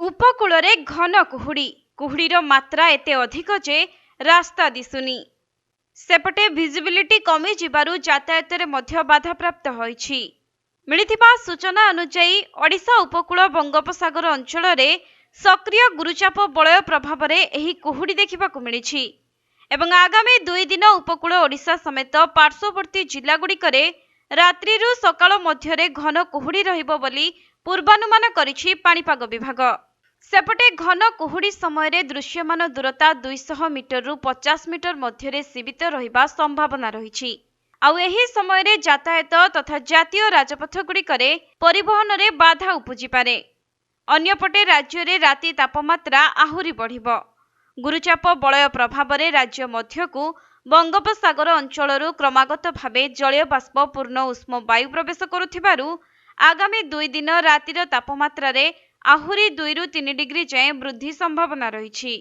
ଉପକୂଳରେ ଘନ କୁହୁଡ଼ି। କୁହୁଡ଼ିର ମାତ୍ରା ଏତେ ଅଧିକ ଯେ ରାସ୍ତା ଦିଶୁନି। ସେପଟେ ଭିଜିବିଲିଟି କମିଯିବାରୁ ଯାତାୟାତରେ ମଧ୍ୟ ବାଧାପ୍ରାପ୍ତ ହୋଇଛି। ମିଳିଥିବା ସୂଚନା ଅନୁଯାୟୀ ଓଡ଼ିଶା ଉପକୂଳ ବଙ୍ଗୋପସାଗର ଅଞ୍ଚଳରେ ସକ୍ରିୟ ଗୁରୁଚାପ ବଳୟ ପ୍ରଭାବରେ ଏହି କୁହୁଡ଼ି ଦେଖିବାକୁ ମିଳିଛି ଏବଂ ଆଗାମୀ 2 ଦିନ ଉପକୂଳ ଓଡ଼ିଶା ସମେତ ପାର୍ଶ୍ୱବର୍ତ୍ତୀ ଜିଲ୍ଲାଗୁଡ଼ିକରେ ରାତ୍ରିରୁ ସକାଳ ମଧ୍ୟରେ ଘନ କୁହୁଡ଼ି ରହିବ ବୋଲି ପୂର୍ବାନୁମାନ କରିଛି ପାଣିପାଗ ବିଭାଗ। ସେପଟେ ଘନ କୁହୁଡ଼ି ସମୟରେ ଦୃଶ୍ୟମାନ ଦୂରତା 200 ମିଟରରୁ 50 ମିଟର ମଧ୍ୟରେ ସୀମିତ ରହିବା ସମ୍ଭାବନା ରହିଛି। ଆଉ ଏହି ସମୟରେ ଯାତାୟାତ ତଥା ଜାତୀୟ ରାଜପଥଗୁଡ଼ିକରେ ପରିବହନରେ ବାଧା ଉପୁଜିପାରେ। ଅନ୍ୟପଟେ ରାଜ୍ୟରେ ରାତି ତାପମାତ୍ରା ଆହୁରି ବଢ଼ିବ। ଗୁରୁଚାପ ବଳୟ ପ୍ରଭାବରେ ରାଜ୍ୟ ମଧ୍ୟକୁ ବଙ୍ଗୋପସାଗର ଅଞ୍ଚଳରୁ କ୍ରମାଗତ ଭାବେ ଜଳୀୟ ବାଷ୍ପ ପୂର୍ଣ୍ଣ ଉଷ୍ମ ବାୟୁ ପ୍ରବେଶ କରୁଥିବାରୁ ଆଗାମୀ 2 ଦିନ ରାତିର ତାପମାତ୍ରାରେ ଆହୁରି 2 ରୁ 3 ଡିଗ୍ରୀ ଯାଏଁ ବୃଦ୍ଧି ସମ୍ଭାବନା ରହିଛି।